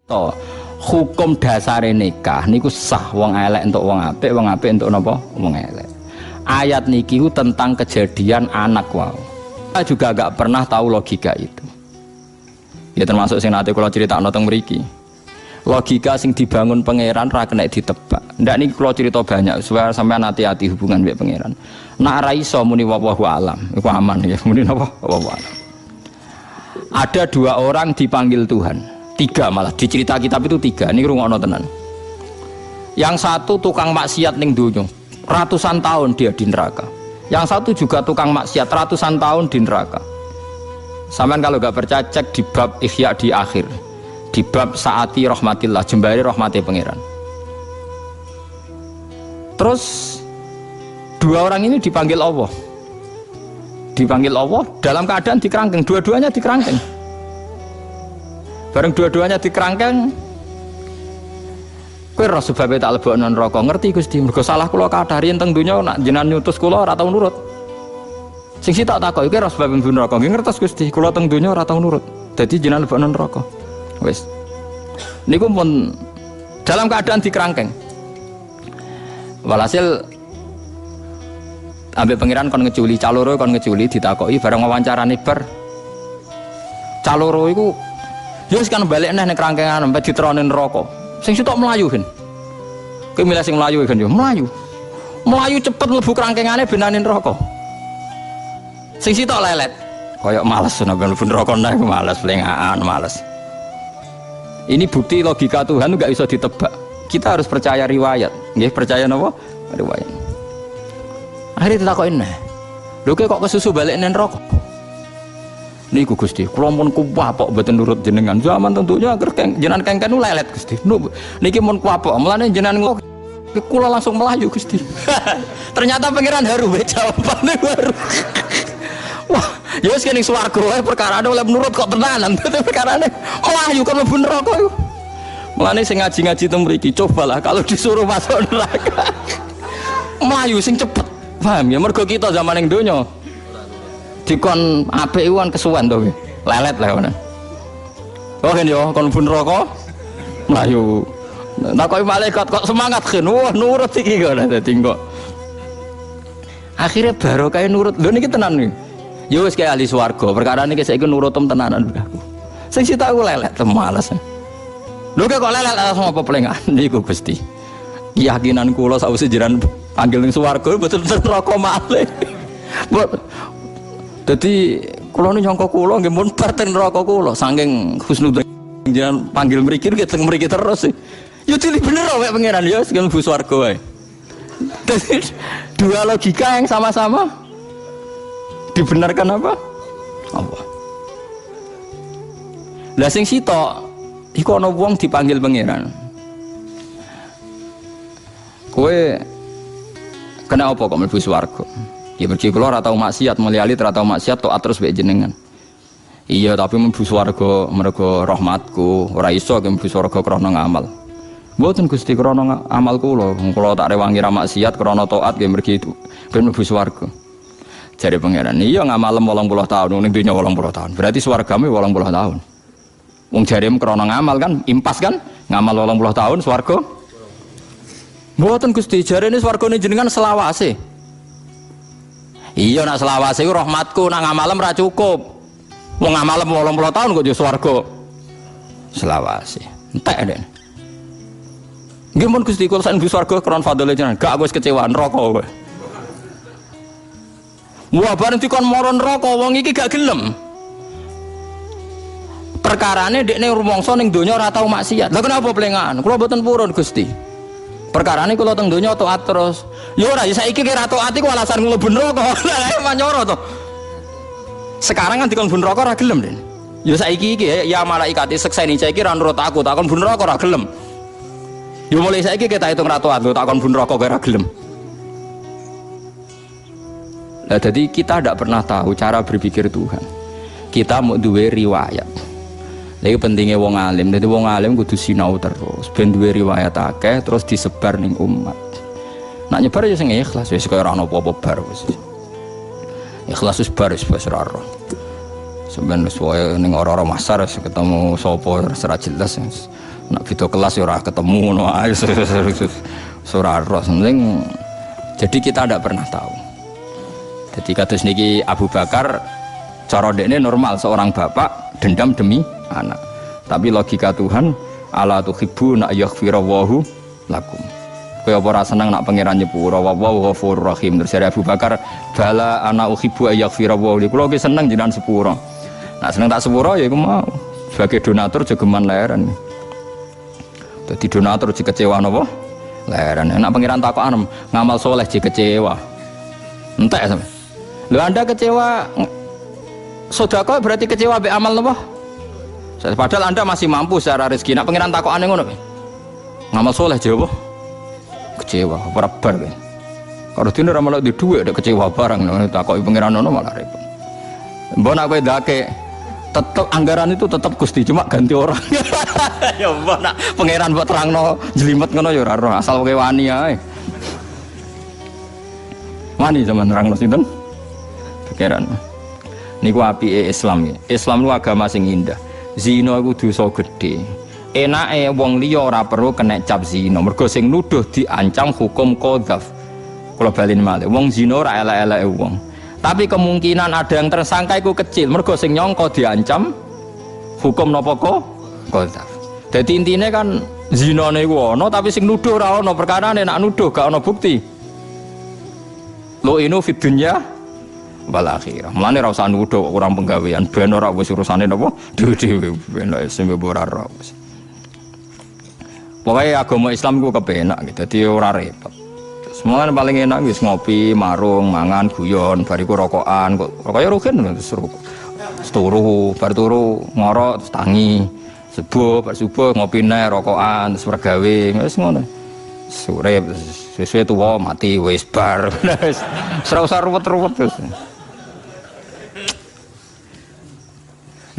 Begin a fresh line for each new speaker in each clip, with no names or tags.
To hukum dasare nikah niku sah, wong elek untuk wong apik untuk napa wong elek. Ayat niki tentang kejadian anak wau. Saya juga agak pernah tahu logika itu. Ya termasuk sing nate kula critakno teng mriki. Logika sing dibangun pangeran ra kena ditebak. Ndak niki kula cerita banyak supaya sampean hati-hati hubungan mbek pangeran. Nak ra iso muni wallahu alam, iku aman ya muni napa wallahu alam. Ada dua orang dipanggil Tuhan. Tiga malah di cerita kitab itu tiga. Ini rungokno tenan. Yang satu tukang maksiat ning donya, ratusan tahun dia di neraka. Yang satu juga tukang maksiat, ratusan tahun di neraka. Sampean kalau gak percaya cek di bab Ihya di akhir, di bab saati rahmatillah, jembari rahmati pangeran. Terus dua orang ini dipanggil Allah. Dipanggil Allah dalam keadaan dikerangkeng, dua-duanya dikerangkeng. Bareng dua-duanya dikerangkeng, kowe ora sebabe tak lebokno neraka, ngerti Gusti, mergo salah kula kathah riyen teng donya nak jenengan nyutus kula ora tau nurut. Sing tak takoki kowe ora sebabe mlebu neraka, nggih ngertos Gusti, kula teng donya ora tau nurut. Dadi jenengan lebokno neraka. Wis. Niku pun dalam keadaan dikerangkeng. Walhasil ambek pangeran kon ngeculi, caloro kon ngeculi ditakoki bareng wawancarane bar. Caloro iku ya wis kan balik neh ning kerangkengan sampai diterone neraka. Sing sitok mlayu kan. Kowe milih sing mlayu kan yo mlayu. Mlayu cepet mlebu kerangkengane benane neraka. Sing sitok lelet. Kayak males nek mlebu neraka neh males plengaan males. Ini bukti logika Tuhan enggak bisa ditebak. Kita harus percaya riwayat. Nggih, percaya napa? Riwayat. Akhirnya ditakokin neh. Lho kok kesusu balik nang neraka? Niku Gusti, kula mun kuwapok mboten nurut jenengan. Zaman tentunya agar jenengan kengken lelet Gusti. Niki mun kuwapok, mulane jenengan kula langsung melayu Gusti. Ternyata pangeran haru jawabane baru. Wah, ya wis kene swarga wae perkarane oleh menurut kok tenanan. Perkarane melayu kan mlebu neraka iku. Mulane sing ngaji-ngaji teng mriki cobalah kalau disuruh masuk neraka. Melayu sing cepet. Paham ya mergo kita zaman ning donya dikon apik iku kan kesuwen to lelet lah ngono. Oh kan yo kon pun neraka mlayu. Takoki malaikat kok semangat kan. Wah nurut iki kok dadi kok. Akhire barokah nurut. Lho niki tenan nih. Ya wis kaya ahli swarga. Perkara niki saiki nurut tenanan aku. Sing sitok aku lelet males. Lho kok lelet langsung apa plengan niku Gusti. Keyakinan kula sawise jiran panggil ning swarga betul neraka malih. Jadi kula nu nyangka kula nggih mun parten neraka kula saking husnudzon jenengan panggil mriki keteng mriki terus. Ya dilih bener wae pangeran ya sing mlebu swarga wae. Dadi dua logika yang sama-sama dibenarkan apa? Allah. Lah sing sitok iku ana wong dipanggil pangeran. Kowe kena apa kok mlebu swarga? Ya mergi kula ora tau maksiat, mulyali ora tau maksiat tok terus mbek jenengan. Iya, tapi mlebu swarga mergo rahmatku, ora iso mlebu swarga krana ngamal. Mboten Gusti krana amal kula, kula tak rewangi ra maksiat krana taat nggih mergi itu ben mlebu swarga. Jare pangeran, iya ngamalem 80 tahun ning dunya 80 tahun. Berarti swargane 80 tahun. Wong jarem krana ngamal kan, impas kan? Ngamal 80 tahun swarga. Mboten Gusti, jarene swargane jenengan selawase. Iya nak selawase iku rahmatku, nak ngamalem ra cukup. Wong ngamalem 80 tahun kok yo swarga. Selawase. Entek nek. Nggih mun Gusti kula sak mlebu swarga kron fadhole jenengan, gak aku wis kecewa neraka kowe. Wah bareng dikon mara neraka wong iki gak gelem. Perkarane dekne rumangsa ning donya ora tau maksiat. Lah kenapa plengan? Kula mboten purun Gusti. Perkarane kula teng donya taat terus. Ya ora ya saiki kira taat iku alasan mlebu neraka. Lah manyoro to. Sekarang kan dikon mlebu neraka ora gelem, Den. Ya saiki iki ya malaikat sekseni saiki ra nurut aku, takon mlebu neraka ora gelem. Ya mulai saiki kita hitung ra taat, takon mlebu neraka ora gelem. Lah jadi kita tidak pernah tahu cara berpikir Tuhan. Kita mau duwe riwayat. Lagi pentingnya wong alim, jadi wong alim kudu sinau terus, ben duwe riwayat akeh terus disebar ning umat. Nak nyebar ya sing ikhlas, wis kaya ora ono apa-apa bar wis. Ikhlas wis bar wis ora ora. Sampeyan wis wae ning ora-ora masar ketemu sapa ora jelas. Nak beda kelas ya ora ketemu ngono ae. Ora ros penting. Jadi kita tidak pernah tahu. Jadi kados niki Abu Bakar cara dekne normal seorang bapak dendam demi anak. Tapi logika Tuhan ala tuhibbu na yaghfirallahu lakum. Kowe apa ora seneng nak pangeran nyepura wallahu ghafurur rahim. Terus dari Abu Bakar bala ana uhibbu yaghfirallahu li. Kulo ki seneng jenengan sepura. Nak seneng tak sepura ya iku mau sebagai donatur jogeman leren. Dadi donatur kecewa napa? Leren. Nak pangeran takokan ngamal soleh kecewa. Entek sampe. Lho Anda kecewa sedekah berarti kecewa be amal napa? Padahal Anda masih mampu secara rezeki. Nak pangeran takokane ngono. Ngamal soleh jawab kecewa, ora bar kan. Kalau dene ora malah di dhuwit ada kecewa barang takoki pangeran ono malah repot. Mbok nak kowe ndake tetep anggaran itu tetap Gusti cuma ganti orang. Ya mbok nak pangeran mbok terangno jelimet ngono ya ora roh asal kowe wani ae. Wani zaman terangno sinten? Pangeran. Niku apike Islam. Islam lu agama sing indah. Zina iku dosa gedhe. Enake wong liya ora perlu kena cap zina. Mergo sing nuduh diancam hukum qadzaf. Kula baleni malih. Wong zina ora elek-eleke wong. Tapi kemungkinan ada yang tersangka iku kecil. Mergo sing nyangka diancam hukum napa kok qadzaf. Dadi intine kan zinane iku ana tapi sing nuduh ora ana. Perkarane nek nuduh gak ana bukti. Lo inu fid dunya wal akhirah. Mulane ora usah nuduh kurang penggawean ben ora wis urusane napa dhewe-dhewe ben sing ora ora. Pokoknya agama Islam ku kepenak gitu, jadi ora repot. Semuanya paling enak wis ngopi, marung, mangan, guyon, bariku rokokan, rokoknya rugen terus rokok. Turu, bar turu ngorok terus tangi, subuh, bar subuh ngopi neh rokokan, terus mergawe, wis ngono. Sore sesuai tuwa mati wis bar. Ora usah ruwet-ruwet terus.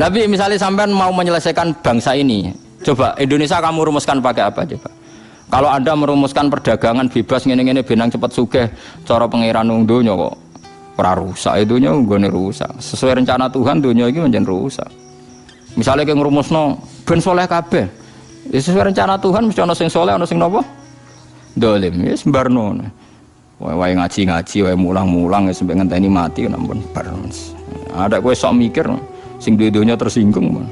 Nabi misalnya sampean mau menyelesaikan bangsa ini, coba Indonesia kamu rumuskan pakai apa coba? Kalau Anda merumuskan perdagangan bebas ngene-ngene benang cepat sugih, cara pangeran wong donya kok ora rusak, donya nggone rusak. Sesuai rencana Tuhan donya iki menjen rusak. Misalnya kayak ngrumusno ben saleh kabeh. Ya sesuai rencana Tuhan mesti ana sing saleh, ana sing napa? Dolim, wis mbarno. Wae ngaji-ngaji, wae mulang-mulang wis sampe ngenteni mati nampun bar. Ada kowe sok mikir sing duwe-dunya tersinggung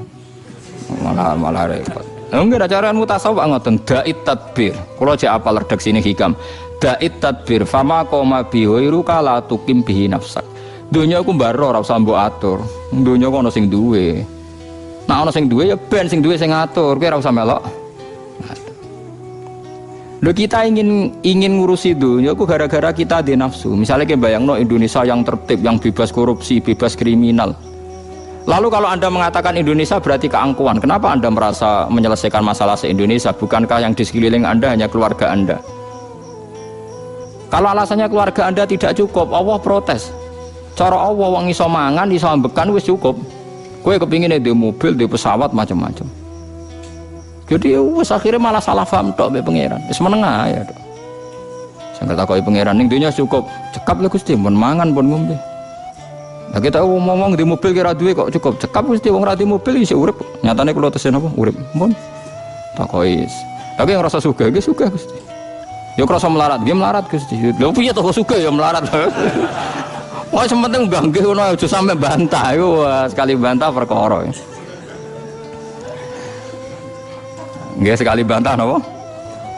malah repot. Enggak ada cara mutasawuf ngoten dait tadbir. Kula cek apal redaksi ini hikam. Dait tadbir fama qoma bi ghairu kala tuqim bihi nafsak. Dunya iku mbaro ora usah mbok atur. Dunya kok ana sing duwe. Nek ana sing duwe ya ben sing duwe sing ngatur. Kowe ora usah melok. Lho kita ingin ngurusi dunya ku gara-gara kita di nafsu. Misalnya kayak bayangno Indonesia yang tertib, yang bebas korupsi, bebas kriminal. Lalu kalau Anda mengatakan Indonesia berarti keangkuhan, kenapa Anda merasa menyelesaikan masalah se-Indonesia? Bukankah yang di sekeliling Anda hanya keluarga Anda? Kalau alasannya keluarga Anda tidak cukup, Allah protes. Cara Allah wong iso mangan, iso ambekan wis cukup. Kowe kepingin di mobil, di pesawat macam-macam. Jadi wis akhirnya malah salah paham tok mbek pangeran. Wis menengah ya tok. Sing katakoki pangeran ning dunya cukup. Cekap lho Gusti, mun mangan pun ngombe. Nah kita ngomong di mobil kira duwe kok cukup cekap mesti wong ra di mobil isih urip. Nyatane kula tesen apa urip. Mun takoki. Tapi yang rasa sugih nggih sugih Gusti. Ya krasa melarat, nggih melarat Gusti. Lho piye to kok sugih ya melarat. Wah sementing nggih ngono aja sampe bantah iku sekali bantah perkara. Nggih sekali bantah napa?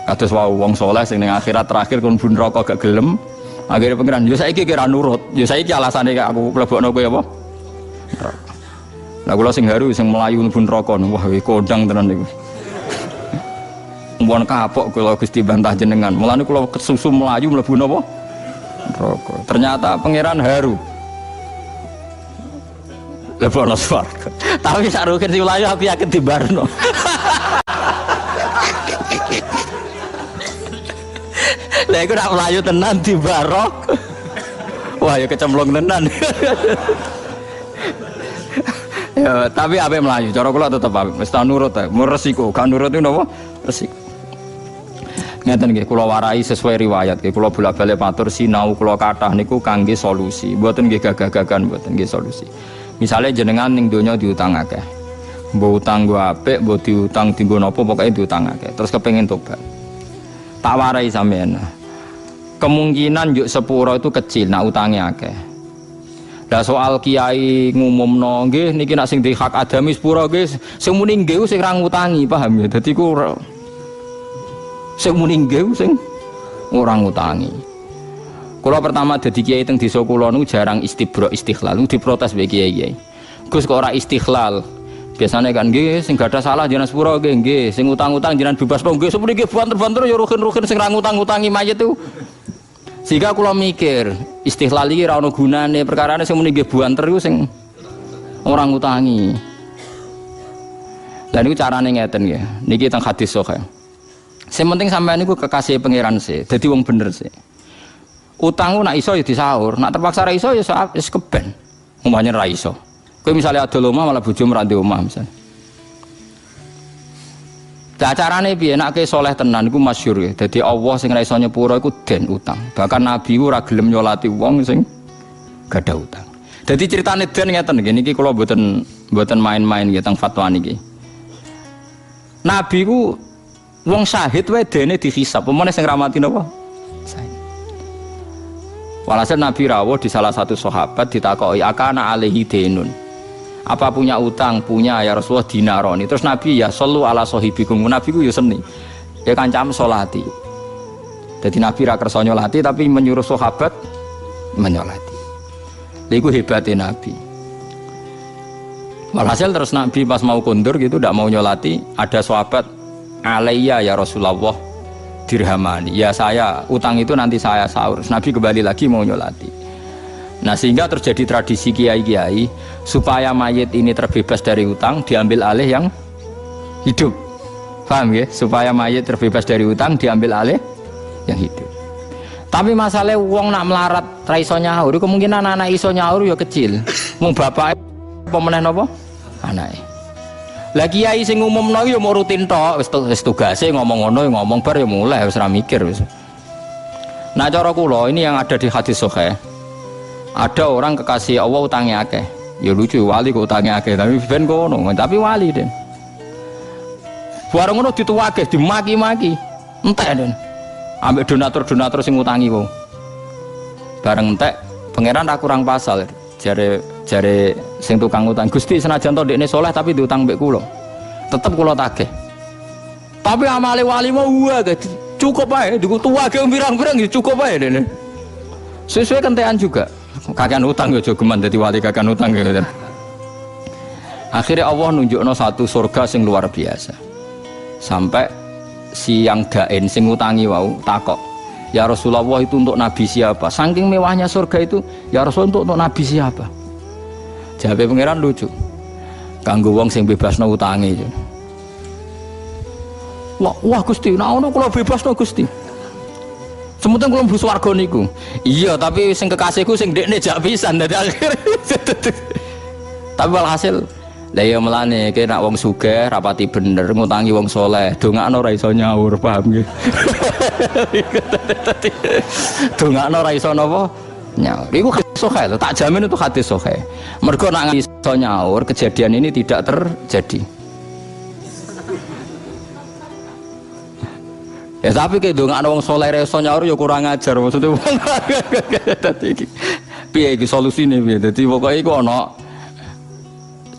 Kados wong saleh sing ning akhirat terakhir kon bun neraka gak gelem. Akhirnya pengiran, yo saiki kira nurut, yo saiki alasane aku mlebokno kowe apa? Lah kula sing haru sing mlayu mlebu neraka, wah kondang tenan niku. Mumpun kapok kula Gusti bantah jenengan. Mulane kula kesusu mlayu mlebu napa? Neraka. Ternyata pengiran haru. Lebokno swarga. Tapi sak rugen sing mlayu aku yakin dibarno. Lah iku nak mlayu tenan di barok. Wah ya kecemplung tenan. Ya, tapi ape mlayu, cara kula tetep ape. Wis ta nurut ta, mun resiko, kan nurut niku napa? Resiko. Ngeten nggih kula warai sesuai riwayat nggih kula bolak-balik matur sinau kula kathah niku kangge solusi. Mboten nggih gagah-gagahan, mboten nggih solusi. Misale jenengan ning donya diutang akeh. Mbok utang gua apik, mbok diutang dienggo napa pokoke diutang akeh. Terus kepengin tobat. Tak warai sampean. Kemungkinan yuk sepuro itu kecil nak utangnya akeh. Lah soal kiai ngumumno nggih niki nak sing di hak adami sepuro nggih sing muni nggih sing ra ngutangi, paham ya? Dadi ku sing muni nggih sing ora ngutangi. Kula pertama dadi kiai teng desa kula niku jarang istighlal, diprotes mbek kiai-kiai. Gus kok ora istighlal. Biasanya kan nggih sing gadah salah jenengan sepuro nggih, sing utang-utang jenengan bebas nggih, sepuro nggih banter-banter ya ruhin-ruhin sing ra ngutang-utangi mayit itu. Sehingga kula mikir, istighlal iki ra ono gunane, perkarane sing muni nggih banter iku sing ora ngutangi. Lah niku carane ngeten nggih. Niki teng hadis sahih. Sing penting sampean niku kekasih pangeran sih, dadi wong bener sih. Utangku nak iso ya disaur, nak terpaksa ra iso ya wis keben. Umpamane ra iso. Kowe misalnya adol omah malah bojomu ra ndek omah misal. Lah carane piye nek saleh tenan iku masyhur ya. Dadi Allah sing ra iso nyepuro iku den utang. Bahkan Nabi ku ora gelem nyolati wong sing gadah utang. Dadi critane den ngeten niki kula mboten main-main nggih teng fatwa niki. Nabi ku wong syahid wae dene dihisab. Pemene sing ra mati napa? Syahid. Walhasil Nabi rawuh di salah satu sahabat ditakoki akana alaihi denun. Apa punya utang? Punya ya Rasulullah dinaroni. Terus Nabi ya sallu ala sahibikum. Nabi ku ya seni. Ya kancam salati. Jadi Nabi ra kersa nyolati tapi menyuruh sahabat menyolati. Lha iku hebate Nabi. Walhasil terus Nabi pas mau kondur gitu ndak mau nyolati, ada sahabat alayya ya Rasulullah dirhamani. Ya saya utang itu nanti saya sahur. Nabi kembali lagi mau nyolati. Nah sehingga terjadi tradisi kiai-kiai supaya mayit ini terbebas dari utang diambil alih yang hidup, paham ya? Supaya mayit terbebas dari utang diambil alih yang hidup. Tapi masalahnya wong nak melarat ra iso nyaur, kemungkinan anak iso nyaur ya kecil. Mung bapake apa meneh napa? Anake. Lah kiai sing ngumumno ya mau rutin tok, wis tugase ngomong ngono ya ngomong bar ya mulai wis ra mikir wis. Nah cara kula ini yang ada di hadis sahih. Ada orang kekasih Allah utangnya akeh. Ya lucu wali kok utangnya akeh, tapi ben kono, tapi wali den. Bareng ngono dituwake, dimaki-maki. Entek den. Ambek donatur-donatur sing utangi kok. Bareng entek, pangeran ra kurang pasal. Jare sing tukang utang, Gusti senajan to ndekne saleh tapi diutang mbek kula. Tetep kula tagih. Tapi amale wali mau wae cukup ae, dikutuwake pirang-pirang cukup ae dene. Sesuai kentean juga. Kakean utang ya aja geman dadi wali kakean utang ya. Akhirnya Allah nunjukno satu surga sing luar biasa. Sampai si yang dain sing utangi wau takok, "Ya Rasulullah itu untuk nabi siapa?" Saking mewahnya surga itu, "Ya Rasul untuk nabi siapa?" Jawab pangeran lucu. Kanggo wong sing bebasno utange. Wah Gusti, nek ono kula bebasno Gusti. Sementing kula mlebu swarga niku. Iya, tapi sing kekasihku sing ndekne jak pisan dadi akhir. Tapi walhasil lah ya melane iki nek wong sugih rapati bener ngutangi wong saleh, dongakno ora iso nyaur, paham nggih. Dongakno ora iso napa? Nyaur. Iku sahih lho, tak jamin itu hadis sahih. Mergo nek iso nyaur, kejadian ini tidak terjadi. Ya tapi kayak dongakno wong saleh iso nyaur ya kurang ajar maksudnya. Dadi iki piye iki solusine piye? Dadi pokoke iku ana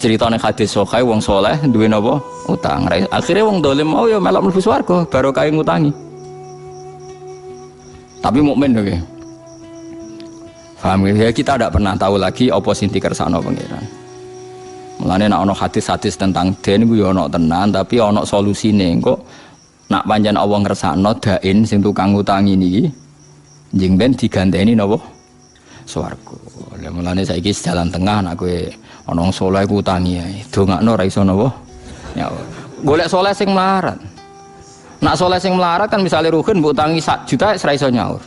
ceritane hadis sahih wong saleh duwe napa? Utang. Akhire wong dolim mau ya melok mlebu swarga barokah ngutangi. Tapi mukmin lho nggih. Paham ya kita tidak pernah tahu lagi apa sing dikersakno pangeran. Mulane nek ana hadis-hadis tentang den iku ya ana tenan tapi ana solusine engko nak pancen Allah ngersakno dain sing tukang ngutangi niki njing ben diganteni napa swarga. Lah mulane saiki jalan tengah nek kowe ana wong saleh ku utangi ae dongakno ora iso napa ya golek saleh sing melarat. Nak saleh sing melarat kan misale ruhin mbok utangi 1 juta ora iso nyaur.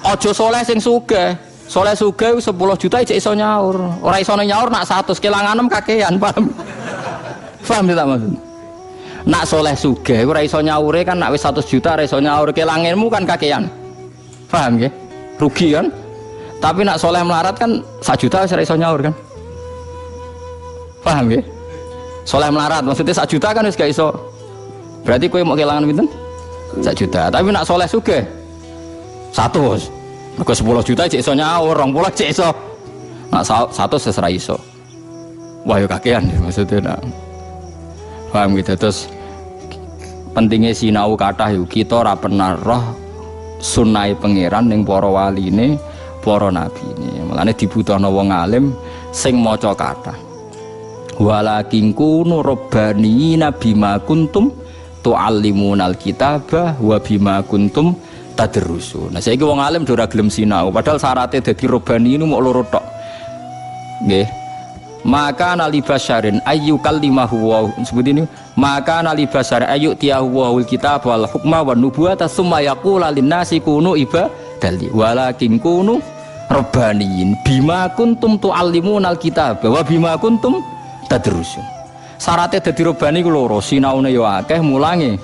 Aja saleh sing sugih. Saleh sugih 10 juta iki iso nyaur. Ora iso nyaur nak 100 kelanganem kakean, paham? Paham tak maksud? Nak soleh sugih ora iso nyaure kan nak wis 100 juta ora iso nyaur kelangenmu kan kakean. Paham nggih? Rugi kan? Tapi nak soleh melarat kan 1 juta ora iso nyaur kan? Paham ya? Soleh melarat maksudnya 1 juta kan wis gak iso. Berarti kowe mau kehilangan pinten? 1 juta. Tapi nak soleh sugih 100. Mergo 10 juta cek iso nyaur, 20 cek iso. Nak 100 wis ora iso. Wah yo kakean ya maksudnya nak. Paham gitu terus pentingnya sinau kathah yo kita ora pernah roh sunai pangeran ning para waline, para nabine. Mulane dibutuhno wong alim sing maca kathah. Walakin kunu rabbaniyina bima kuntum tu'allimunal kitaba wa bima kuntum tadrusun. Nah saiki wong alim ora gelem sinau padahal syaratnya dadi rabbani ini mau loro tok. Nggih. Maka nalibasyarin ayyukallimahu wa sebut ini maka nalibasyarin ayyutiyahu wal kitab wal hukma wan nubuwata summa yaqulu linnasi kunu ibadali walakin kunu rabbaniyin bima kuntum tu'allimunal kitaba wa bima kuntum tadrusun. Syaratnya dadi robani ku loro, sinaune yo akeh, mulange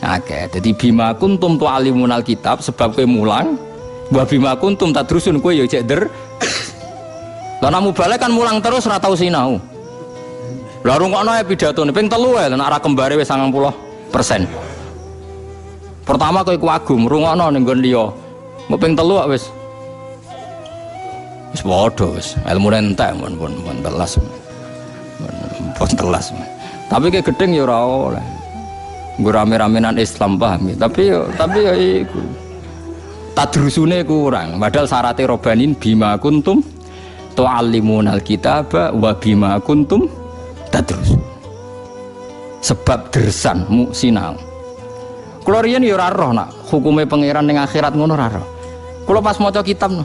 akeh. Dadi bima kuntum tu'allimunal kitab sebab kowe mulang, wa bima kuntum tadrusun kowe yo cek der. Lah nek mubalek kan mulang terus ora tau sinau. Lah rungokno pidatone ping 3 ae nek ora kembare wis 90%. Pertama kowe ku agum rungokno ning nggon liya. Mbok ping 3 wis padha wis ilmune entek mun telas. Pon telas. Tapi kayak gedeng ya ora oleh. Nggo rame-ramenan Islam paham ya. Tapi ya iku. Tadrusune kurang. Padahal syaratnya robanin bima kuntum tu'allimunal kitaba wa bima kuntum tadrusun. Sebab dersan mu sinau. Kula riyen ya ora roh nak hukume pangeran ning akhirat ngono ora roh. Kula pas maca kitab no.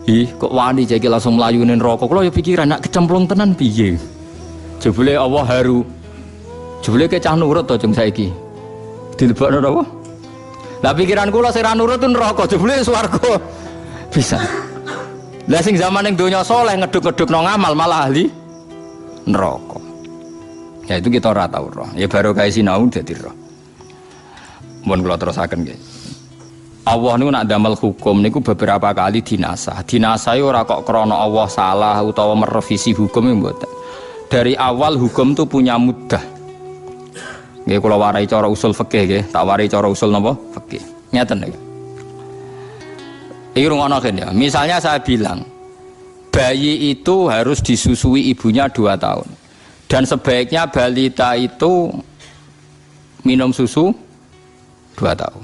Ih kok wani jeki langsung mlayu ning neraka. Kula ya pikiran nak kecemplung tenan piye. Jebule Allah haru. Jebule ke cah nurut to jeng saiki. Dilebokno apa? Lah pikiran kula sing ra nurut tu neraka, jebule swarga. Bisa. Lah sing zaman ning donya saleh ngeduk-ngedukno ngamal malah ahli neraka. Ya itu kita ora tau roh. Ya baru kae sinau dadi roh. Mun kula terusaken nggih. Allah niku nak damel hukum niku beberapa kali dinasah. Dinasah ora kok krana Allah salah utawa merevisi hukum mboten. Dari awal hukum itu punya muddah. Nggih kula warai cara usul fikih nggih, tak warai cara usul napa? Fikih. Ngeten niki. Iki rungono ya. Misalnya saya bilang bayi itu harus disusui ibunya 2 tahun. Dan sebaiknya balita itu minum susu 2 tahun.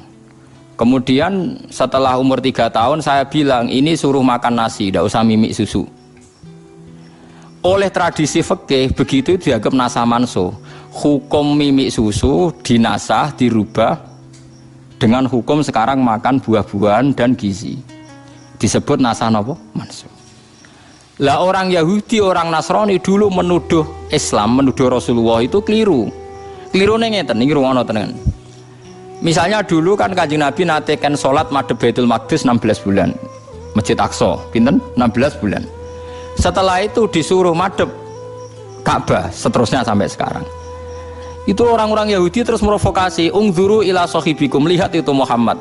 Kemudian setelah umur 3 tahun saya bilang ini suruh makan nasi, tidak usah mimik susu. Oleh tradisi fikih begitu dianggap nasah mansuh. Hukum mimik susu dinasah dirubah dengan hukum sekarang makan buah-buahan dan gizi. Disebut nasah napa? Mansuh. Lah orang Yahudi, orang Nasrani dulu menuduh Islam, menuduh Rasulullah itu keliru. Kelirune ngeten niki rungono tenan. Misalnya dulu kan Kanjeng Nabi natekan salat madhep Baitul Maqdis 16 bulan. Masjid Aqsa, pinten? 16 bulan. Setelah itu disuruh madhep Ka'bah, seterusnya sampai sekarang. Itu orang-orang Yahudi terus merovokasi, ungzuru ila sahibikum, lihat itu Muhammad.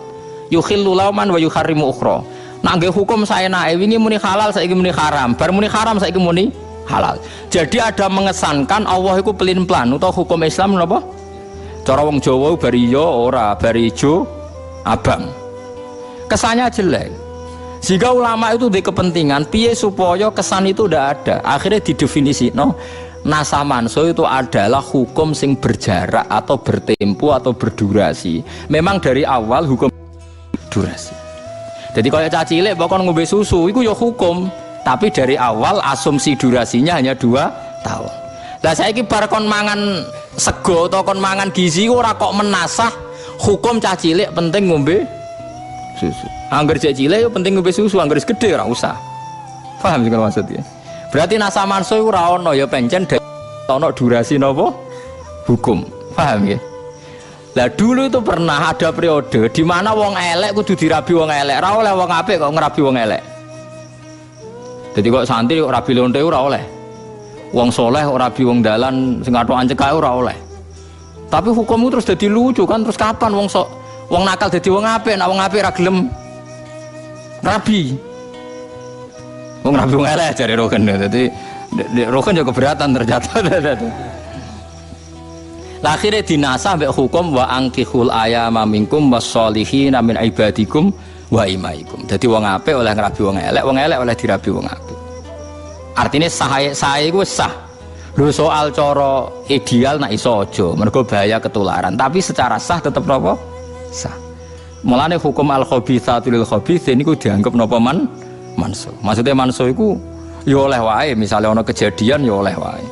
Yukhillu lauman wa yuharrimu ukhra. Nangge hukum saya nae wingi muni halal saiki muni haram, bar muni haram saiki muni halal. Jadi ada mengesankan Allah itu pelin-pelan utawa hukum Islam napa? Cara wong Jawa bari yo ora, bari ijo abang. Kesannya jelek. Jika ulama itu di kepentingan piye supaya kesan itu tidak ada, akhirnya didefinisi no nasah mansuh itu adalah hukum sing berjarak atau bertempo atau berdurasi. Memang dari awal hukum durasi. Jadi kalau caci cilik bahkan ngombe susu itu ya hukum, tapi dari awal asumsi durasinya hanya 2 tahun. Lah saiki bar kon mangan sego atau kon mangan gizi ora kok menasah hukum caci cilik penting ngombe susu. Angger cek cilik yo penting ngombe susu, angger gede ora usah. Paham sing maksudnya? Berarti nasah mansuh ora ono ya pancen ono durasi napa? Hukum. Paham ya? Lah dulu itu pernah ada periode di mana wong elek kudu dirabi wong elek, ora oleh wong apik kok ngrabi wong elek. Jadi kok santri kok rabi lonte ora oleh. Wong soleh ora rabi wong dalan sing athokan cekahe ora oleh. Tapi hukum itu terus jadi lucu kan, terus kapan wong nakal jadi wong apik, nek wong apik ra gelem rabi. Wong rabi wong elek jare roken. Dadi Rukun juga keberatan ternyata. Lah akhirnya dinasah mbek hukum wa angkihul ayama minkum wassolihin min ibadikum wa imaikum. Dadi wong apik oleh ngrabi wong elek oleh dirabi wong apik. Artinya sae iku sah. Lho soal cara ideal nak iso aja, mergo bahaya ketularan. Tapi secara sah tetep napa? Sah. Mulane hukum al-khabithatu lil khabithin niku dianggap napa mansuh. Maksudnya mansuh iku ya oleh wae, misalnya ana kejadian ya oleh wae.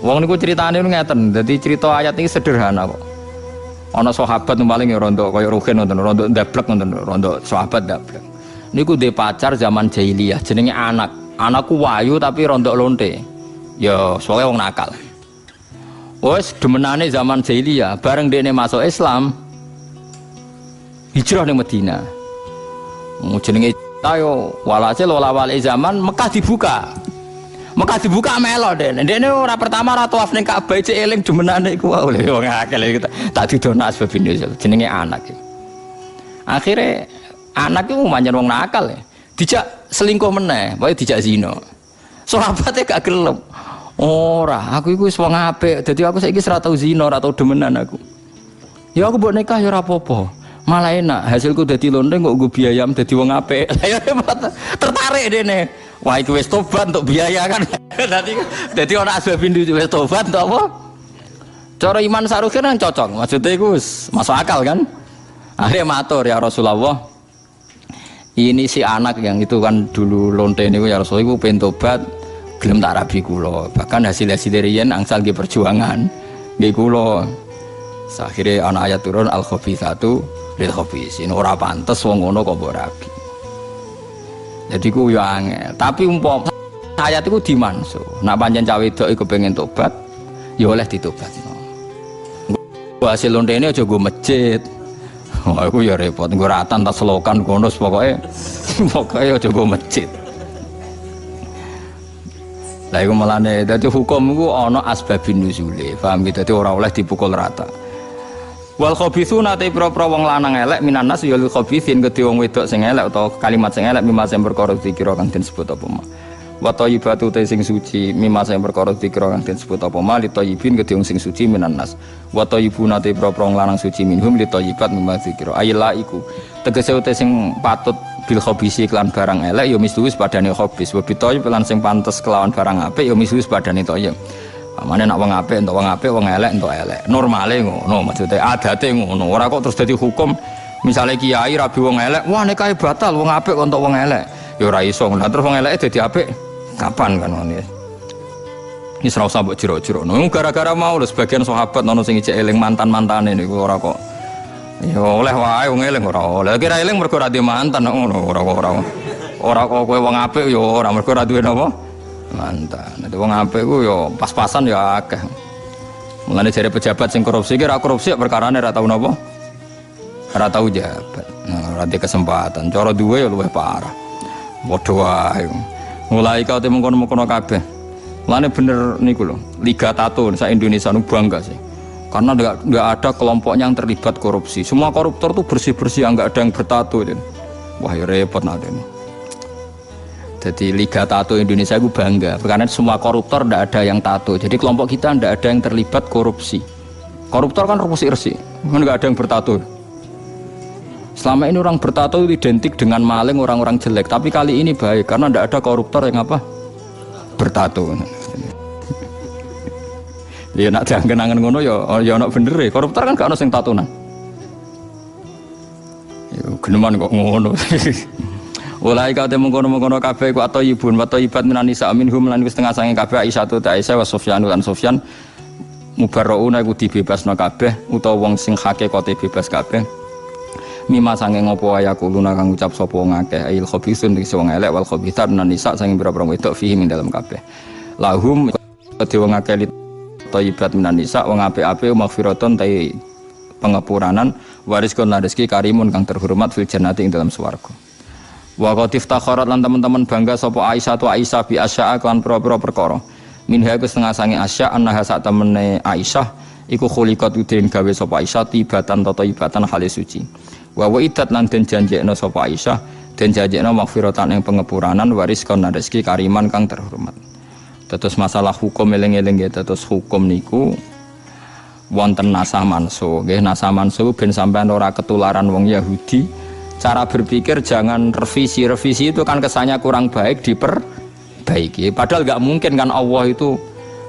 Wong niku critane ngeten, dadi cerita ayat ini sederhana kok. Ana sahabat paling ya rondo kaya Ruhin ngoten, rondo ndablek ngoten, rondo sahabat ndablek. Niku dhe pacar zaman jahiliyah jenenge anak. Anakku wayu tapi rondo lonte. Ya soalnya wong nakal. Wes demenane zaman jahiliyah, bareng dekne masuk Islam, hijrah ning Madinah. Jenenge tayo walhasil wala-wali zaman Mekah dibuka. Mekah dibuka melo dekne ora pertama ora tawaf ning Ka'bah cek eling demenane iku wae wong akeh tak didono asbab ini jenenge anak. Akhire anak iku manjen wong nakal ya. Dijak selingkuh meneh, wae dijak zina. Sahabate gak gelem. Ora, aku iku wis wong apik, dadi aku saiki ora tau zina, ora tau demenan aku. Ya aku mbok nikah ya ora apa-apa. Malah enak, hasilku dadi lonte kok nggo biayam dadi wong apik. Ya tertarik dene. Wah iku wis tobat untuk biaya kan. Dadi ana asbab bindu wis tobat untuk apa? Cara iman sarukin kan cocok. Maksudnya iku wis masuk akal kan? Akhirnya matur ya Rasulullah. Ini si anak yang itu kan dulu lonte niku ya Rasulullah iku pengen tobat. Gelem tak rabi kula, bahkan hasil-hasil riyen angsal nggih perjuangan nggih kula. Akhire ana ayat turun al khabithatu lil khabithin. Ora pantes wong ngono kok mbok rabi. Jadi ku yo angel, tapi umpama ayat iku dimansuh. Nek pancen cah wedok iku pengen tobat, ya oleh ditobatno. Hasil lontene aja go masjid. Oh iku ya repot, nggo ratan tak selokan kono pokoke aja go masjid. Lah iku melane dadi hukum iku ana asbabun nuzule. Paham gitu, dadi ora oleh dipukul rata. Wal khabithuna ta pro-pro wong lanang elek minanas ya lil khabithin kedhe wong wedok sing elek utawa kalimat sing elek mimma sing perkara dikira kang den sebut apa ma. Wa thayyibatu ta sing suci mimma sing perkara dikira kang den sebut apa ma li thayyibin kedhe wong sing suci minanas. Wa thayyibuna ta pro-pro wong lanang suci minhum li thayyibat mimma dikira. Ayla iku tegese te sing patut bil khabisi kelan barang elek ya misluwis padane khabis wa bitoy lan sing pantes kelawan barang apik ya misluwis padane toyib. Pamane nak wong apik entuk wong apik, wong elek entuk elek. Normale ngono, maksude adate ngono. Ora kok terus dadi hukum misale kiai rabi wong elek, wah nikahe batal wong apik kok entuk wong elek. Ya ora iso. Lah terus wong eleke dadi apik kapan kan ngene. Iki ora usah mbok jero-jero. Gara-gara mau lho sebagian sahabat ono sing ijek eling mantan-mantane niku ora kok. Ya oleh wae wong eling ora oleh. Kira eling mergo ora duwe mantan ngono, ora kok kowe wong apik ya ora mergo ora duwe napa? Mantan. Nek wong apik ku ya pas-pasan ya akeh. Mulane jare pejabat sing korupsi ki ora korupsi perkarane ora tau napa? Ora tau jabat. Nah, ora di kesempatan. Cara duwe ya luwih parah. Padha wae. Mulai kau te mengkono-mengkono kabeh. Mulane bener niku lho, Liga Tato sak Indonesia nu bangga sih. Karena enggak ada kelompoknya yang terlibat korupsi. Semua koruptor tuh bersih-bersih, enggak ada yang bertato. Wah, ya repot nanti. Jadi Liga Tato Indonesia itu bangga karena semua koruptor tidak ada yang tato. Jadi kelompok kita tidak ada yang terlibat korupsi. Koruptor kan resik-resik, nggak ada yang bertato. Selama ini orang bertato itu identik dengan maling, orang-orang jelek. Tapi kali ini baik karena tidak ada koruptor yang apa bertato. Ya nak jangan kenangan ngono ya nak bener ya. Koruptor kan gak ada yang tatonan. Ya geneman kok ngono. Ulai kau temu kono-kono kabeh ku atau ibun atau ibat minan nisa minhum lan wis tengah sange kabeh Aisyah tu Aisyah wa Sufyan lan Sufyan mubarrauna iku dibebasno kabeh utawa wong sing hakikate bebas kabeh mima sange ngopo ayakuluna kang ucap sapa wong akeh ail khabisun iki wong elek wal khabithat minan nisa sange pira-pira wedok fihi min dalam kabeh lahum te wong akeh thayyibat minan nisa wong apik-apik maghfiratun ta pengapuranan waris kon rezeki karimun kang terhormat fil jannati ing dalam swarga. Wa qatif takharat lan teman-teman bangga sapa Aisyah tu Aisyah bi asya'a kan pira-pira perkara. Minha iku setengah sange Asya anha sak temene Aisyah iku khuliqat udin gawe sapa Aisyah tibatan tata ibatan hale suci. Wa idat lan den janjekno sapa Aisyah den janjekno maghfiratan ing pengepuranan waris kon rezeki kariman kang terhormat. Terus masalah hukum eling-eling nggih, terus hukum niku wonten nasah mansuh. Nggih, nasah mansuh ben sampean ora ketularan wong Yahudi. Cara berpikir jangan revisi. Revisi itu kan kesannya kurang baik, diperbaiki. Padahal nggak mungkin kan Allah itu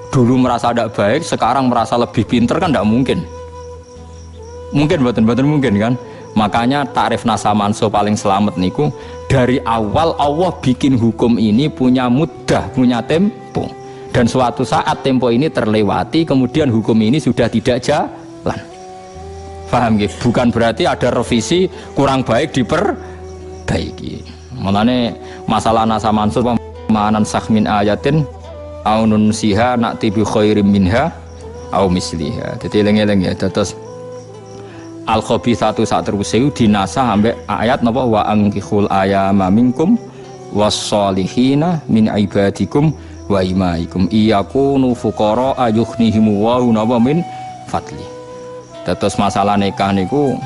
dulu merasa tidak baik, sekarang merasa lebih pinter kan nggak mungkin. Mungkin betul mungkin kan. Makanya takrif nasah mansuh paling selamat niku dari awal Allah bikin hukum ini punya mudah, punya tempo. Dan suatu saat tempo ini terlewati, kemudian hukum ini sudah tidak jalan. Paham gitu? Bukan berarti ada revisi kurang baik diperbaiki. Makanya masalah nasah mansuh pemahaman sah min ayatin au nunsiha na'ti bi khairim minha au misliha. Jadi eling-eling ya terus Al-Khabithatu saat terusewu dinasah ambek ayat napa wa angkihul ayama minkum was-solihina min ibadikum wa imaikum iyakunu fuqara ayughnihimu wa napa min fadli. Terus masalah nikah niku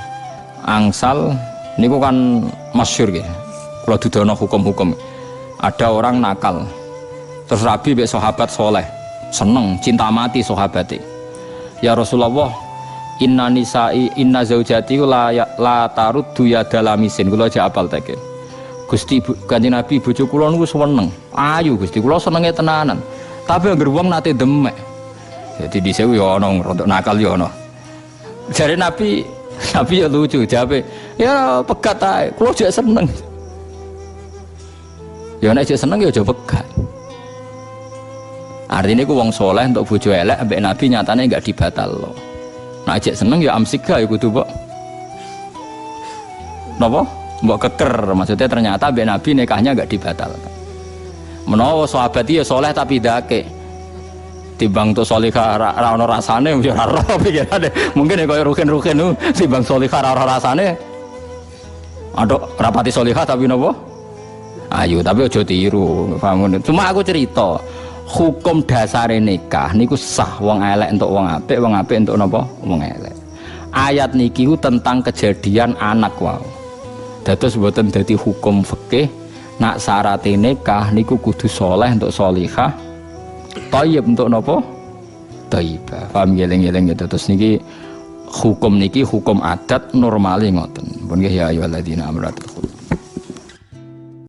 angsal niku kan masyhur nggih. Kula dudono hukum-hukum. Ada orang nakal. Terus Rabi mbek sahabat soleh seneng cinta mati sahabate. Ya Rasulullah, inna nisa'i inna zaujati la taruddu ya dalamisin. Kula aja apal teke. Gusti Kanjeng Nabi bojo kula niku seneng. Ayu Gusti kula senenge tenanan. Tapi anggere wong nate demek. Jadi dhisik yo ana rodok nakal yo ana. Jare Nabi ya lucu jawabe. Ya pegat ae. Kula jek seneng. Ya nek jek seneng ya aja pegat. Artinya ku wong soleh untuk bojo elek ambek Nabi nyatane enggak dibatalno. Nah ajek seneng ya amsika ya kudu mbok napa mbok keker, maksudnya ternyata mbek Nabi nikahnya enggak dibatalkan. Menawa sahabat ya soleh tapi dake timbang to solihah ra ono rasane ya ora ro pikirane mungkin kaya rukin-rukin nu timbang solihah ra ono rasane aduk rapati solihah tapi napa ayo tapi aja tiru paham. Cuma aku cerita hukum dasare nikah niku sah wong elek untuk wong apik untuk napa wong elek. Ayat niki tentang kejadian anak wae. Dados mboten dadi hukum fikih nak syaraté nikah niku kudu soleh untuk solihah, thayyib untuk napa thayyibah. Paham ngeling-eling terus niki hukum adat normale ngoten. Pun nggih ya ayyuhalladzina amanu